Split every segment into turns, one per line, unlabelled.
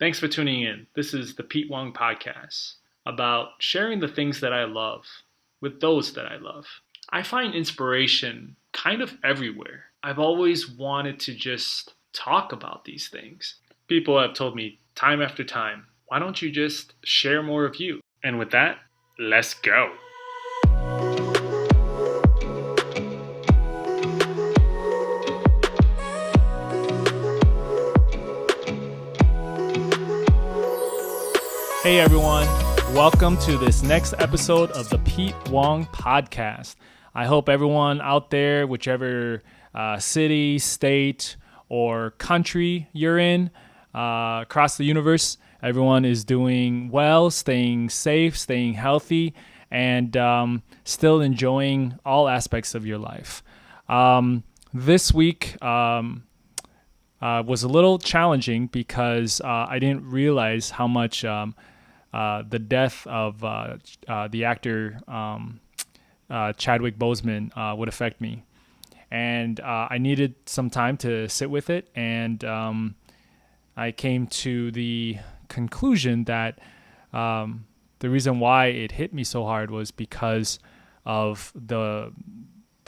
Thanks for tuning in. This is the Pete Wong Podcast about sharing the things that I love with those that I love. I find inspiration kind of everywhere. I've always wanted to just talk about these things. People have told me time after time, why don't you just share more of you? And with that, let's go. Hey everyone, welcome to this next episode of the Pete Wong Podcast. I hope everyone out there, whichever city, state, or country you're in, across the universe, everyone is doing well, staying safe, staying healthy, and still enjoying all aspects of your life. This week was a little challenging because I didn't realize how much the death of the actor Chadwick Boseman would affect me. And I needed some time to sit with it, and I came to the conclusion that the reason why it hit me so hard was because of the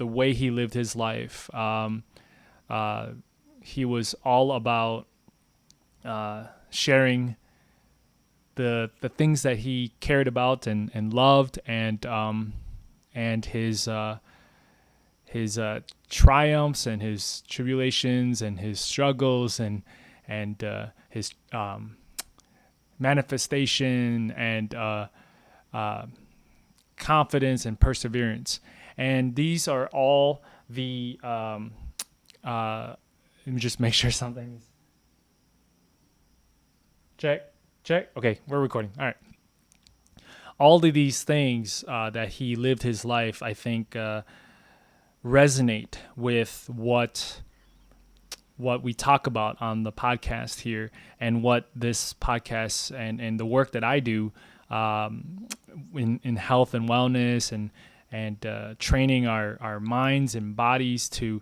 way he lived his life. He was all about sharing the things that he cared about and loved, and his triumphs and his tribulations and his struggles and his manifestation and confidence and perseverance. And these are all the let me just make sure something's check. Okay, we're recording. All right. All of these things that he lived his life, I think, resonate with what we talk about on the podcast here, and what this podcast and the work that I do in health and wellness and training our minds and bodies to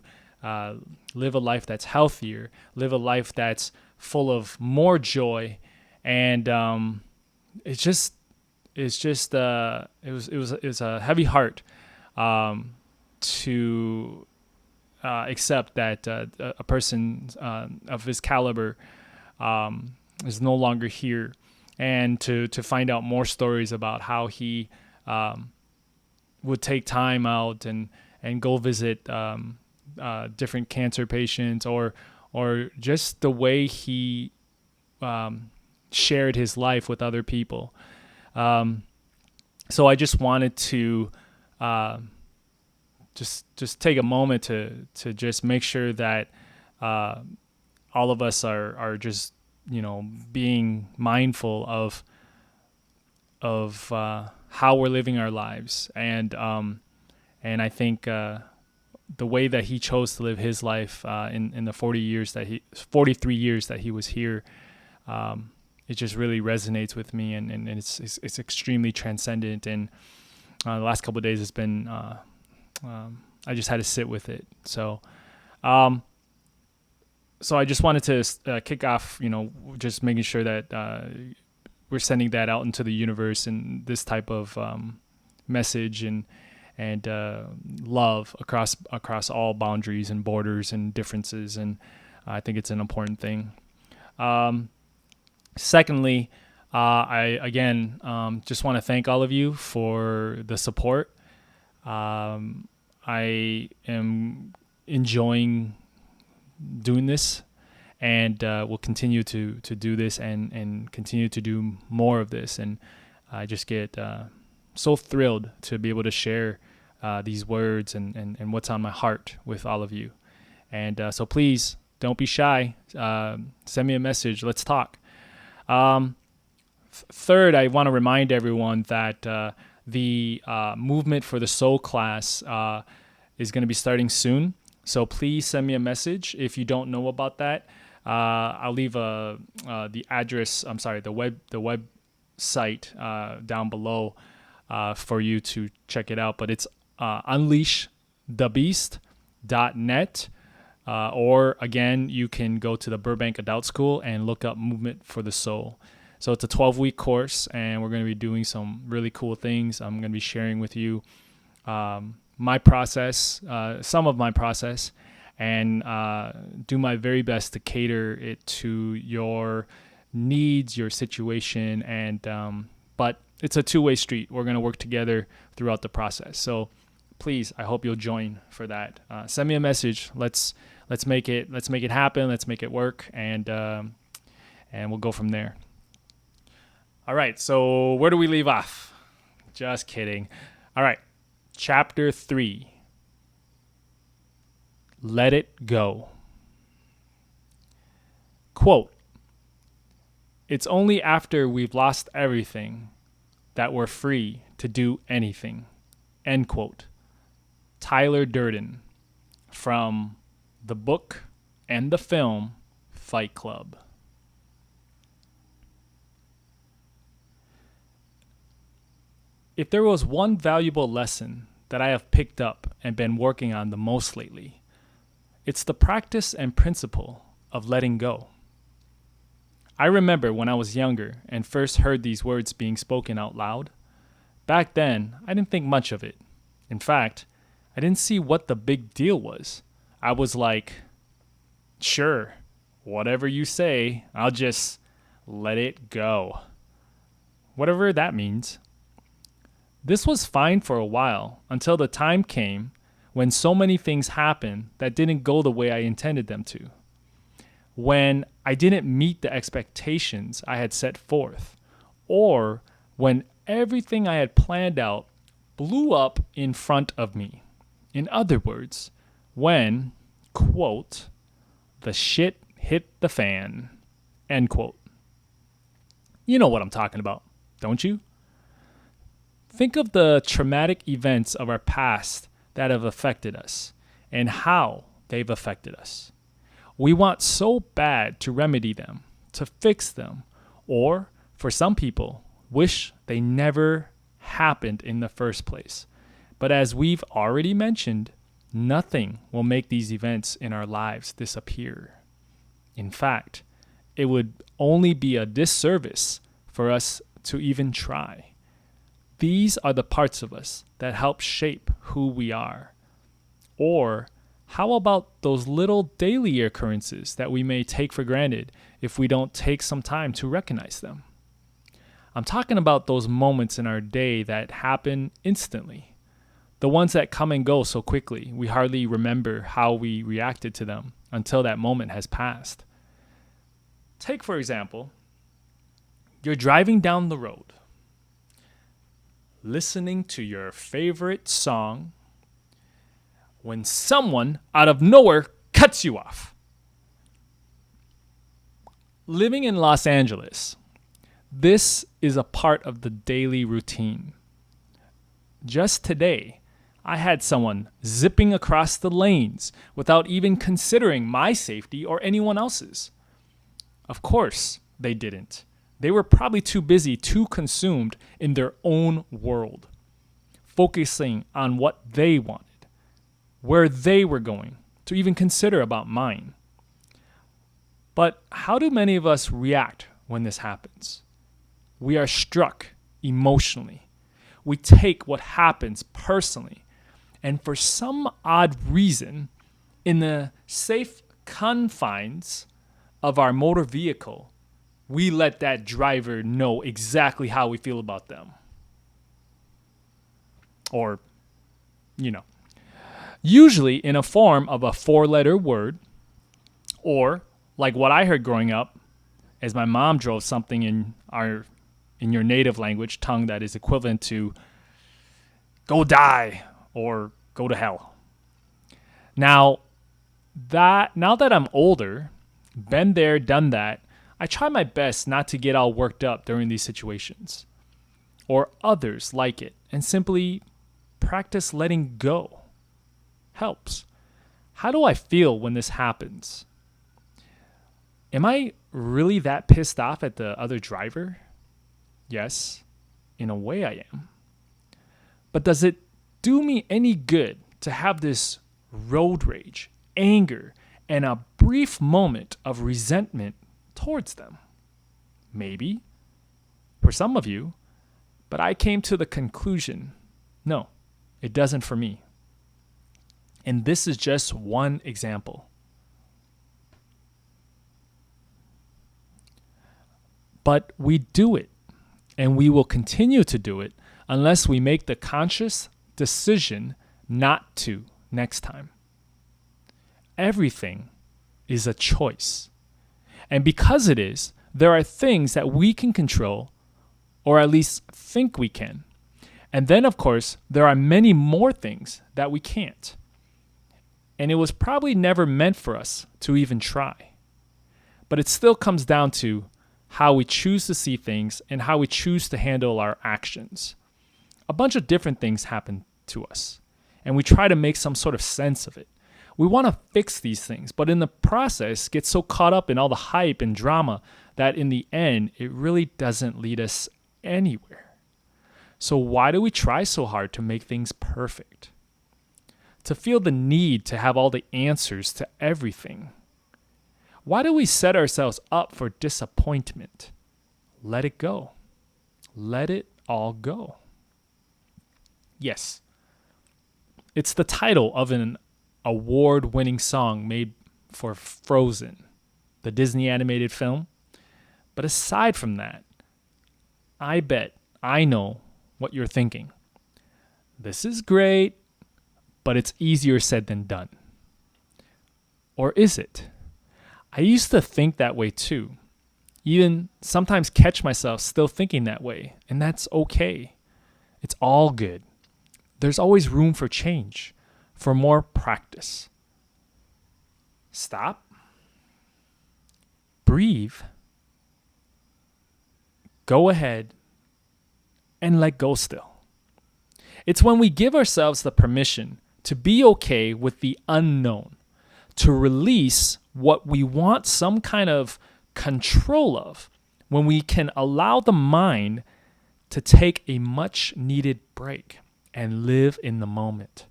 live a life that's healthier, live a life that's full of more joy. And it was a heavy heart to accept that a person of his caliber is no longer here, and to find out more stories about how he would take time out and go visit different cancer patients, or just the way he shared his life with other people. So I just wanted to just take a moment to just make sure that all of us are just, being mindful of how we're living our lives. And I think the way that he chose to live his life in the 43 years that he was here, it just really resonates with me, and it's extremely transcendent. And the last couple of days, it's been I just had to sit with it. So I just wanted to kick off, just making sure that we're sending that out into the universe, and this type of message and love across all boundaries and borders and differences. And I think it's an important thing. Secondly, I again just want to thank all of you for the support. I am enjoying doing this, and will continue to do this and continue to do more of this. And I just get so thrilled to be able to share these words and what's on my heart with all of you. And so please don't be shy. Send me a message. Let's talk. Third, I want to remind everyone that the movement for the soul class is going to be starting soon. So please send me a message if you don't know about that. I'll leave the address. I'm sorry, the website down below for you to check it out. But it's unleashthebeast.net. Or again, you can go to the Burbank Adult School and look up Movement for the Soul. So it's a 12-week course, and we're going to be doing some really cool things. I'm going to be sharing with you my process, some of my process, and do my very best to cater it to your needs, your situation, and but it's a two-way street. We're going to work together throughout the process. So please, I hope you'll join for that. Send me a message. Let's make it happen. Let's make it work, and we'll go from there. All right. So where do we leave off? Just kidding. All right. Chapter 3. Let it go. Quote, "It's only after we've lost everything that we're free to do anything." End quote. Tyler Durden, from the book and the film Fight Club. If there was one valuable lesson that I have picked up and been working on the most lately, it's the practice and principle of letting go. I remember when I was younger and first heard these words being spoken out loud. Back then, I didn't think much of it. In fact, I didn't see what the big deal was. I was like, sure, whatever you say, I'll just let it go. Whatever that means. This was fine for a while until the time came when so many things happened that didn't go the way I intended them to. When I didn't meet the expectations I had set forth, or when everything I had planned out blew up in front of me. In other words, when, quote, the shit hit the fan, end quote. You know what I'm talking about, don't you? Think of the traumatic events of our past that have affected us and how they've affected us. We want so bad to remedy them, to fix them, or, for some people, wish they never happened in the first place. But as we've already mentioned, nothing will make these events in our lives disappear. In fact, it would only be a disservice for us to even try. These are the parts of us that help shape who we are. Or how about those little daily occurrences that we may take for granted if we don't take some time to recognize them? I'm talking about those moments in our day that happen instantly. The ones that come and go so quickly, we hardly remember how we reacted to them until that moment has passed. Take, for example, you're driving down the road, listening to your favorite song, when someone out of nowhere cuts you off. Living in Los Angeles, this is a part of the daily routine. Just today, I had someone zipping across the lanes without even considering my safety or anyone else's. Of course, they didn't. They were probably too busy, too consumed in their own world, focusing on what they wanted, where they were going, to even consider about mine. But how do many of us react when this happens? We are struck emotionally. We take what happens personally. And for some odd reason, in the safe confines of our motor vehicle, we let that driver know exactly how we feel about them. Or, usually in a form of a 4-letter word, or like what I heard growing up, as my mom drove something in your native language tongue that is equivalent to "go die" or "go to hell." Now that I'm older, been there, done that, I try my best not to get all worked up during these situations, or others like it, and simply practice letting go. Helps. How do I feel when this happens? Am I really that pissed off at the other driver? Yes, in a way I am. But does it do me any good to have this road rage, anger, and a brief moment of resentment towards them. Maybe for some of you, but I came to the conclusion, no, it doesn't for me. And this is just one example. But we do it, and we will continue to do it unless we make the conscious decision not to next time. Everything is a choice. And because it is, there are things that we can control, or at least think we can. And then, of course, there are many more things that we can't. And it was probably never meant for us to even try. But it still comes down to how we choose to see things and how we choose to handle our actions. A bunch of different things happen to us, and we try to make some sort of sense of it. We want to fix these things, but in the process, get so caught up in all the hype and drama that in the end, it really doesn't lead us anywhere. So why do we try so hard to make things perfect? To feel the need to have all the answers to everything? Why do we set ourselves up for disappointment? Let it go. Let it all go. Yes, it's the title of an award-winning song made for Frozen, the Disney animated film. But aside from that, I bet I know what you're thinking. This is great, but it's easier said than done. Or is it? I used to think that way too. Even sometimes catch myself still thinking that way, and that's okay. It's all good. There's always room for change, for more practice. Stop. Breathe. Go ahead and let go still. It's when we give ourselves the permission to be okay with the unknown, to release what we want some kind of control of, when we can allow the mind to take a much needed break and live in the moment.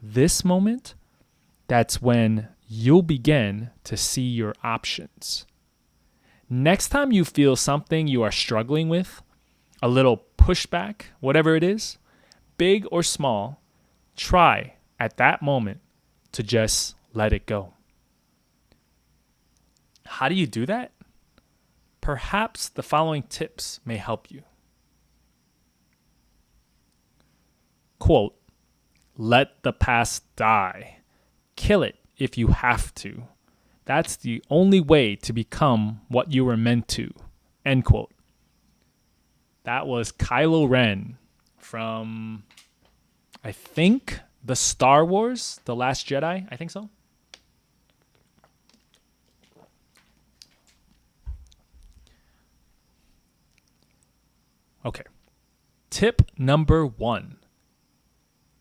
This moment, that's when you'll begin to see your options. Next time you feel something you are struggling with, a little pushback, whatever it is, big or small, try at that moment to just let it go. How do you do that? Perhaps the following tips may help you. Quote, let the past die. Kill it if you have to. That's the only way to become what you were meant to. End quote. That was Kylo Ren from, I think, the Star Wars, The Last Jedi. I think so. Okay. Tip number 1.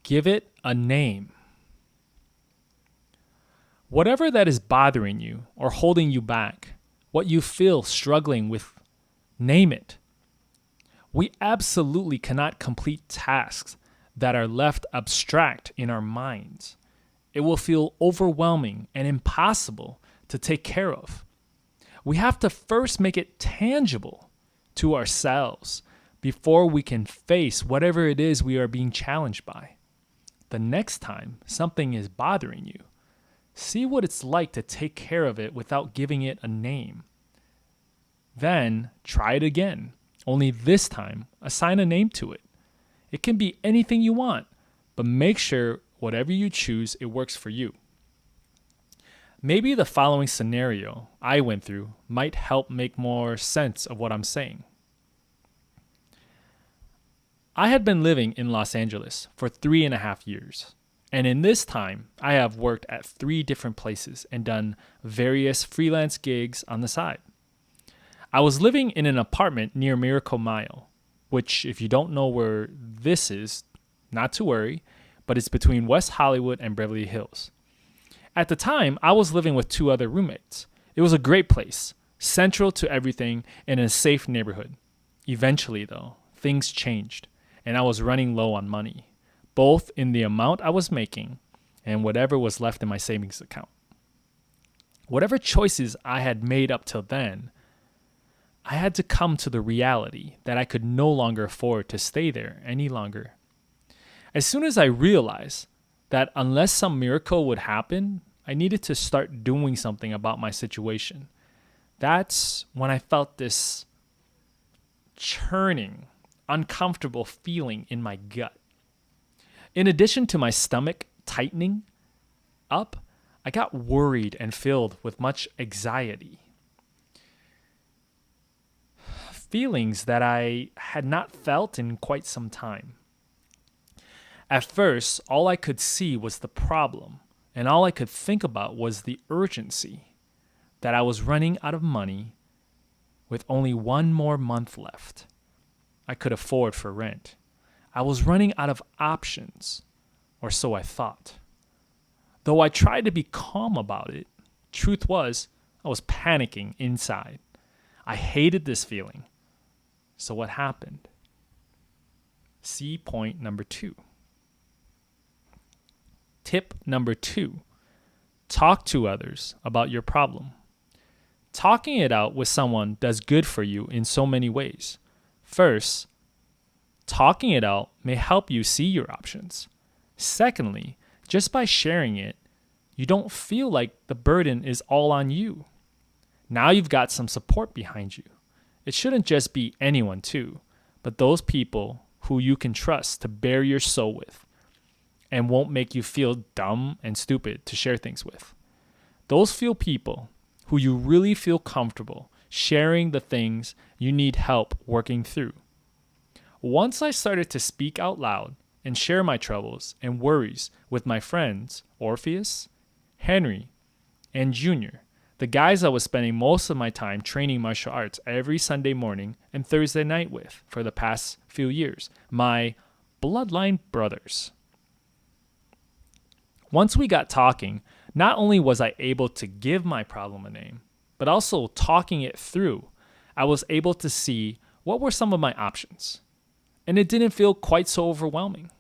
Give it a name. Whatever that is bothering you or holding you back, what you feel struggling with, name it. We absolutely cannot complete tasks that are left abstract in our minds. It will feel overwhelming and impossible to take care of. We have to first make it tangible to ourselves before we can face whatever it is we are being challenged by. The next time something is bothering you, see what it's like to take care of it without giving it a name. Then try it again, only this time assign a name to it. It can be anything you want, but make sure whatever you choose, it works for you. Maybe the following scenario I went through might help make more sense of what I'm saying. I had been living in Los Angeles for 3.5 years. And in this time, I have worked at 3 different places and done various freelance gigs on the side. I was living in an apartment near Miracle Mile, which, if you don't know where this is, not to worry, but it's between West Hollywood and Beverly Hills. At the time, I was living with 2 other roommates. It was a great place, central to everything, and a safe neighborhood. Eventually, though, things changed, and I was running low on money, both in the amount I was making and whatever was left in my savings account. Whatever choices I had made up till then, I had to come to the reality that I could no longer afford to stay there any longer. As soon as I realized that unless some miracle would happen, I needed to start doing something about my situation. That's when I felt this churning, uncomfortable feeling in my gut. In addition to my stomach tightening up, I got worried and filled with much anxiety. Feelings that I had not felt in quite some time. At first, all I could see was the problem, and all I could think about was the urgency that I was running out of money with only one more month left. I could afford for rent. I was running out of options, or so I thought. Though I tried to be calm about it, truth was, I was panicking inside. I hated this feeling. So what happened? See point number 2. Tip number 2, talk to others about your problem. Talking it out with someone does good for you in so many ways. First, talking it out may help you see your options. Secondly, just by sharing it, you don't feel like the burden is all on you. Now you've got some support behind you. It shouldn't just be anyone too, but those people who you can trust to bear your soul with and won't make you feel dumb and stupid to share things with. Those few people who you really feel comfortable sharing the things you need help working through. Once I started to speak out loud and share my troubles and worries with my friends, Orpheus, Henry, and Junior, the guys I was spending most of my time training martial arts every Sunday morning and Thursday night with for the past few years, my bloodline brothers. Once we got talking, not only was I able to give my problem a name, but also talking it through, I was able to see what were some of my options. And it didn't feel quite so overwhelming.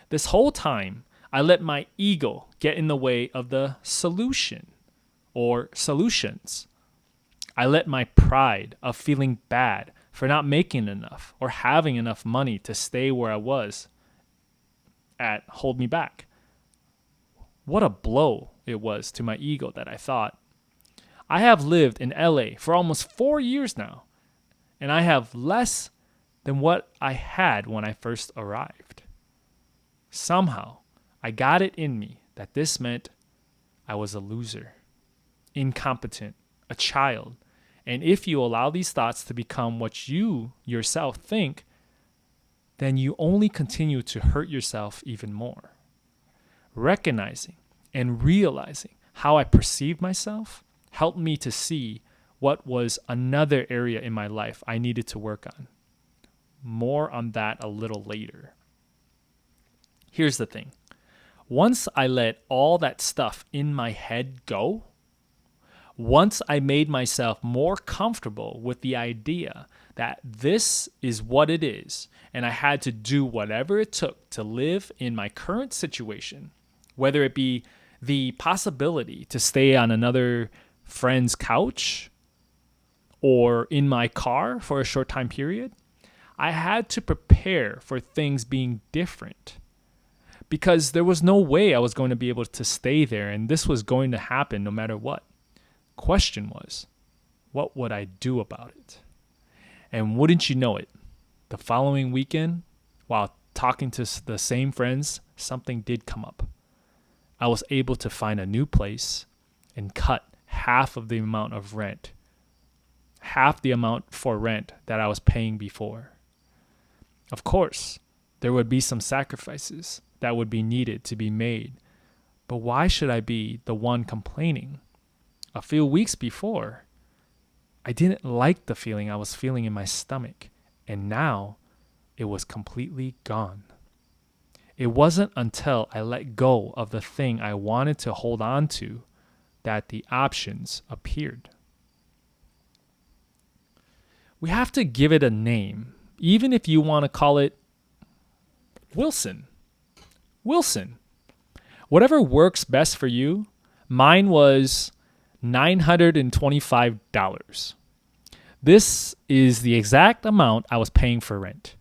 This whole time, I let my ego get in the way of the solution or solutions. I let my pride of feeling bad for not making enough or having enough money to stay where I was at hold me back. What a blow it was to my ego that I thought. I have lived in LA for almost 4 years now, and I have less than what I had when I first arrived. Somehow, I got it in me that this meant I was a loser, incompetent, a child, and if you allow these thoughts to become what you yourself think, then you only continue to hurt yourself even more. Recognizing and realizing how I perceived myself helped me to see what was another area in my life I needed to work on. More on that a little later. Here's the thing. Once I let all that stuff in my head go, once I made myself more comfortable with the idea that this is what it is, and I had to do whatever it took to live in my current situation, whether it be the possibility to stay on another friend's couch or in my car for a short time period, I had to prepare for things being different because there was no way I was going to be able to stay there, and this was going to happen no matter what. Question was, what would I do about it? And wouldn't you know it, the following weekend, while talking to the same friends, something did come up. I was able to find a new place and cut half of the amount of rent, half the amount for rent that I was paying before. Of course, there would be some sacrifices that would be needed to be made, but why should I be the one complaining? A few weeks before, I didn't like the feeling I was feeling in my stomach, and now it was completely gone. It wasn't until I let go of the thing I wanted to hold on to that the options appeared. We have to give it a name, even if you want to call it Wilson. Wilson. Whatever works best for you. Mine was $925. This is the exact amount I was paying for rent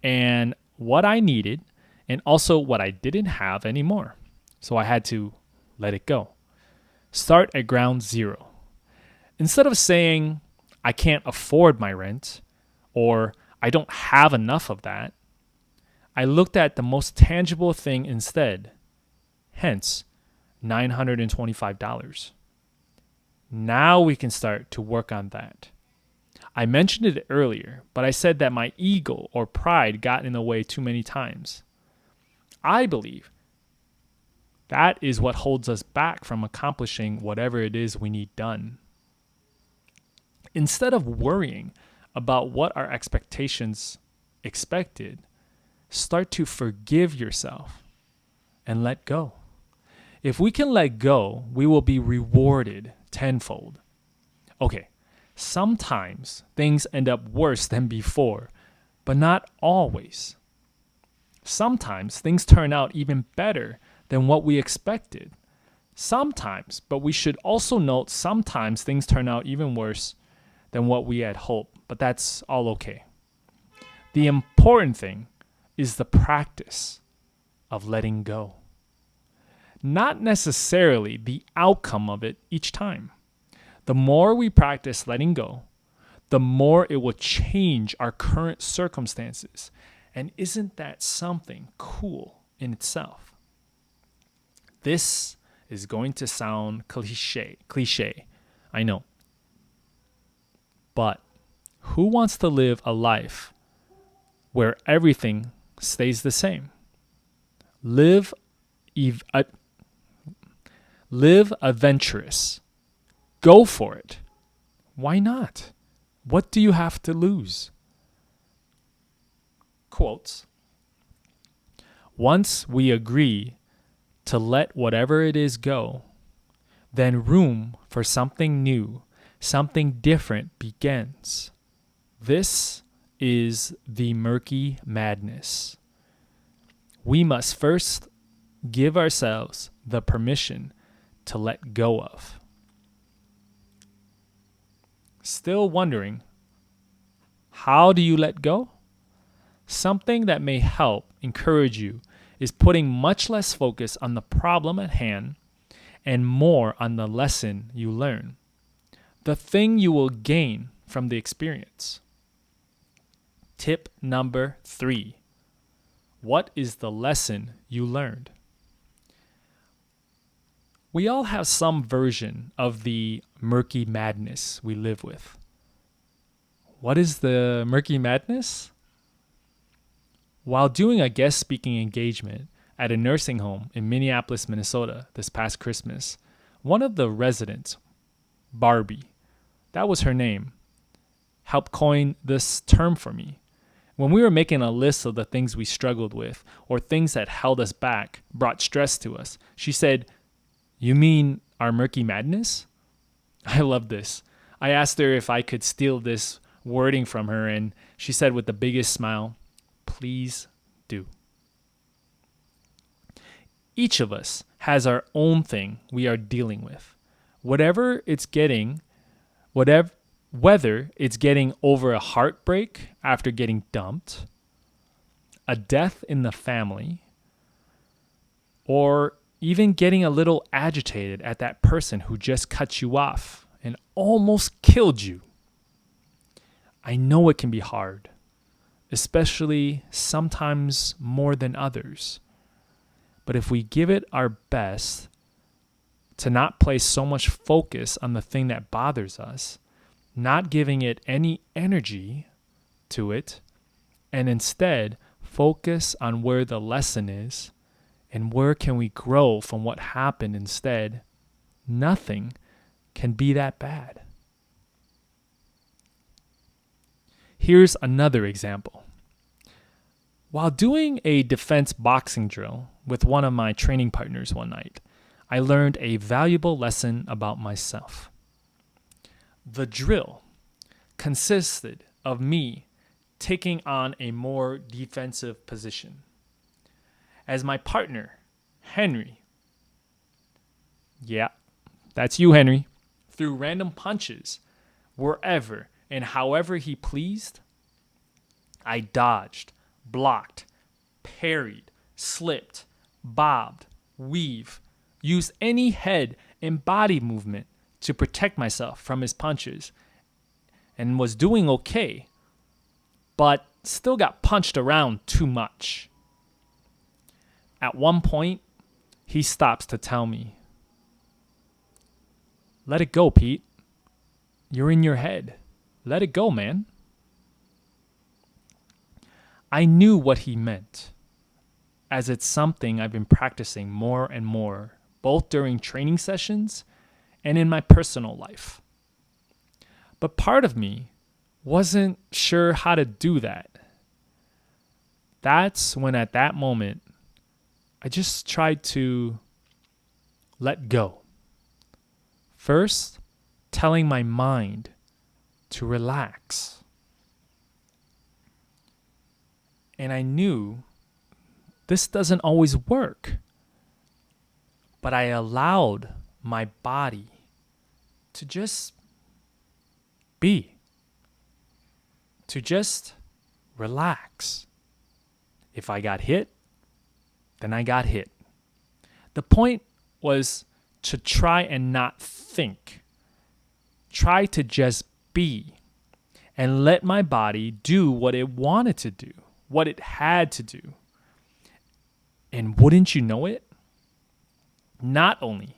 and what I needed, and also what I didn't have anymore. So I had to let it go. Start at ground zero. Instead of saying, I can't afford my rent, or I don't have enough of that, I looked at the most tangible thing instead, hence $925. Now we can start to work on that. I mentioned it earlier, but I said that my ego or pride got in the way too many times. I believe that is what holds us back from accomplishing whatever it is we need done. Instead of worrying about what our expectations expected, start to forgive yourself and let go. If we can let go, we will be rewarded tenfold. Okay, sometimes things end up worse than before, but not always. Sometimes things turn out even better than what we expected. Sometimes, but we should also note sometimes things turn out even worse than what we had hoped, but that's all okay. The important thing is the practice of letting go. Not necessarily the outcome of it each time. The more we practice letting go, the more it will change our current circumstances. And isn't that something cool in itself? This is going to sound cliche, I know. But who wants to live a life where everything stays the same? Live adventurous. Go for it. Why not? What do you have to lose? Quotes. Once we agree to let whatever it is go, then room for something new, something different begins. This is the murky madness. We must first give ourselves the permission to let go of. Still wondering, how do you let go? Something that may help encourage you is putting much less focus on the problem at hand and more on the lesson you learn, the thing you will gain from the experience. Tip number 3. What is the lesson you learned? We all have some version of the murky madness we live with. What is the murky madness? While doing a guest speaking engagement at a nursing home in Minneapolis, Minnesota this past Christmas, one of the residents, Barbie, that was her name, helped coin this term for me. When we were making a list of the things we struggled with or things that held us back, brought stress to us, she said, "You mean our murky madness?" I love this. I asked her if I could steal this wording from her, and she said with the biggest smile, "Please do." Each of us has our own thing we are dealing with. Whether it's getting over a heartbreak after getting dumped, a death in the family, or even getting a little agitated at that person who just cut you off and almost killed you. I know it can be hard, especially sometimes more than others. But if we give it our best to not place so much focus on the thing that bothers us, not giving it any energy to it, and instead focus on where the lesson is and where can we grow from what happened instead, nothing can be that bad. Here's another example. While doing a defense boxing drill with one of my training partners one night, I learned a valuable lesson about myself. The drill consisted of me taking on a more defensive position. As my partner, Henry, yeah, that's you, Henry, threw random punches wherever and however he pleased, I dodged, blocked, parried, slipped, bobbed, weaved, used any head and body movement to protect myself from his punches, and was doing okay, but still got punched around too much. At one point, he stops to tell me, "Let it go, Pete. You're in your head. Let it go, man." I knew what he meant, as it's something I've been practicing more and more, both during training sessions and in my personal life. But part of me wasn't sure how to do that. That's when, at that moment, I just tried to let go. First, telling my mind to relax. And I knew this doesn't always work. But I allowed my body to just be, to just relax. If I got hit, then I got hit. The point was to try and not think. Try to just be and let my body do what it wanted to do, what it had to do. And wouldn't you know it? Not only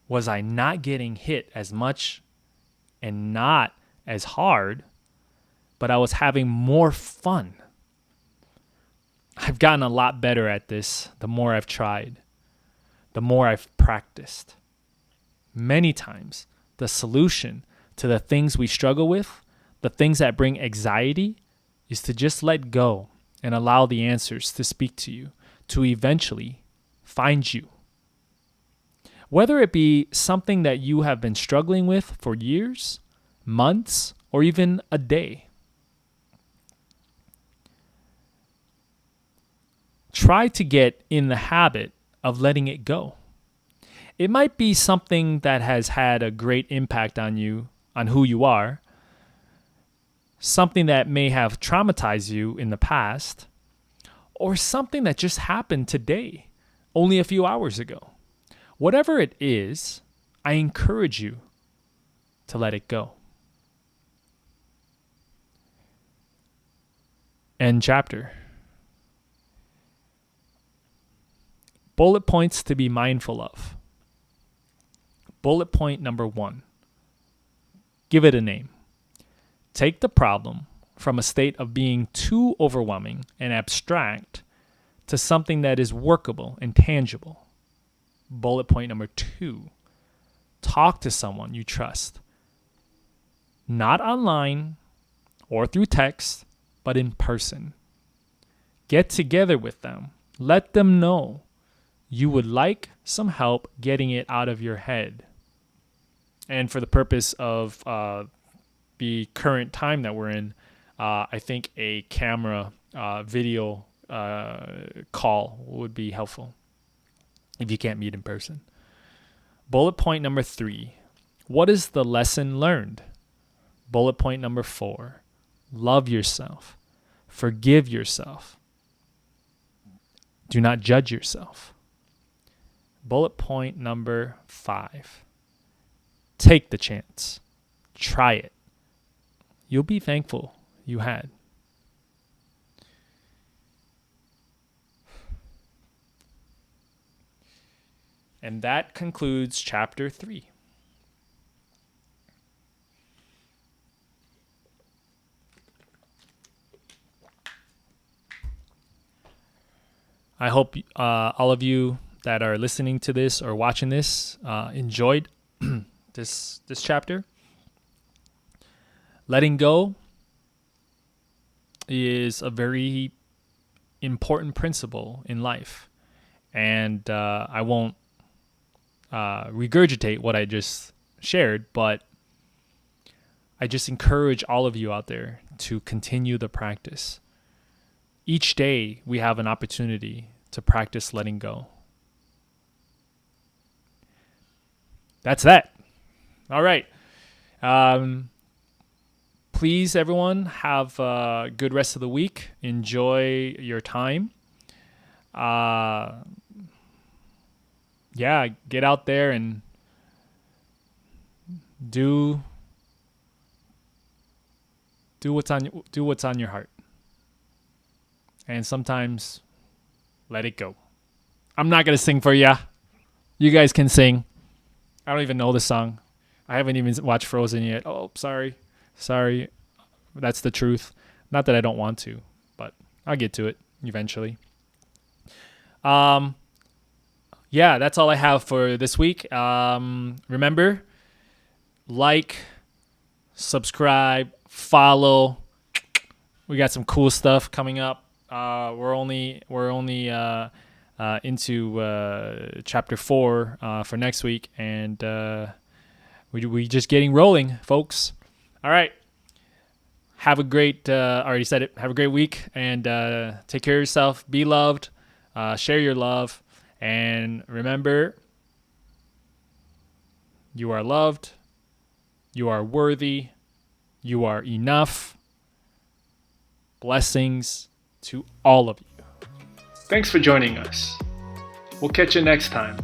was I not getting hit as much and not as hard, but I was having more fun. I've gotten a lot better at this the more I've tried, the more I've practiced. Many times, the solution to the things we struggle with, the things that bring anxiety, is to just let go and allow the answers to speak to you, to eventually find you. Whether it be something that you have been struggling with for years, months, or even a day. Try to get in the habit of letting it go. It might be something that has had a great impact on you, on who you are, something that may have traumatized you in the past, or something that just happened today, only a few hours ago. Whatever it is, I encourage you to let it go. End chapter. Bullet points to be mindful of. Bullet point number 1. Give it a name. Take the problem from a state of being too overwhelming and abstract to something that is workable and tangible. Bullet point number 2. Talk to someone you trust. Not online or through text, but in person. Get together with them. Let them know you would like some help getting it out of your head. And for the purpose of the current time that we're in, I think a camera video call would be helpful if you can't meet in person. Bullet point number 3. What is the lesson learned? Bullet point number 4. Love yourself. Forgive yourself. Do not judge yourself. Bullet point number 5. Take the chance. Try it. You'll be thankful you had. And that concludes chapter 3. I hope all of you that are listening to this or watching this enjoyed this chapter. Letting go is a very important principle in life. And I won't regurgitate what I just shared, but I just encourage all of you out there to continue the practice. Each day we have an opportunity to practice letting go. That's that. All right. Please, everyone, have a good rest of the week. Enjoy your time. Yeah, get out there and do what's on your heart. And sometimes let it go. I'm not gonna sing for ya. You guys can sing. I don't even know the song. I haven't even watched Frozen yet. Oh, sorry. That's the truth. Not that I don't want to, but I'll get to it eventually. Yeah, that's all I have for this week. Remember, like, subscribe, follow. We got some cool stuff coming up. We're only into chapter 4 for next week, and we just getting rolling, folks. All right. Have a great, already said it, have a great week, and take care of yourself. Be loved. Share your love. And remember, you are loved. You are worthy. You are enough. Blessings to all of you. Thanks for joining us. We'll catch you next time.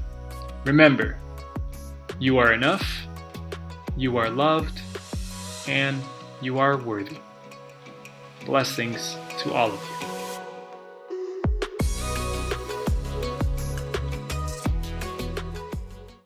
Remember, you are enough. You are loved. And you are worthy. Blessings to all of you.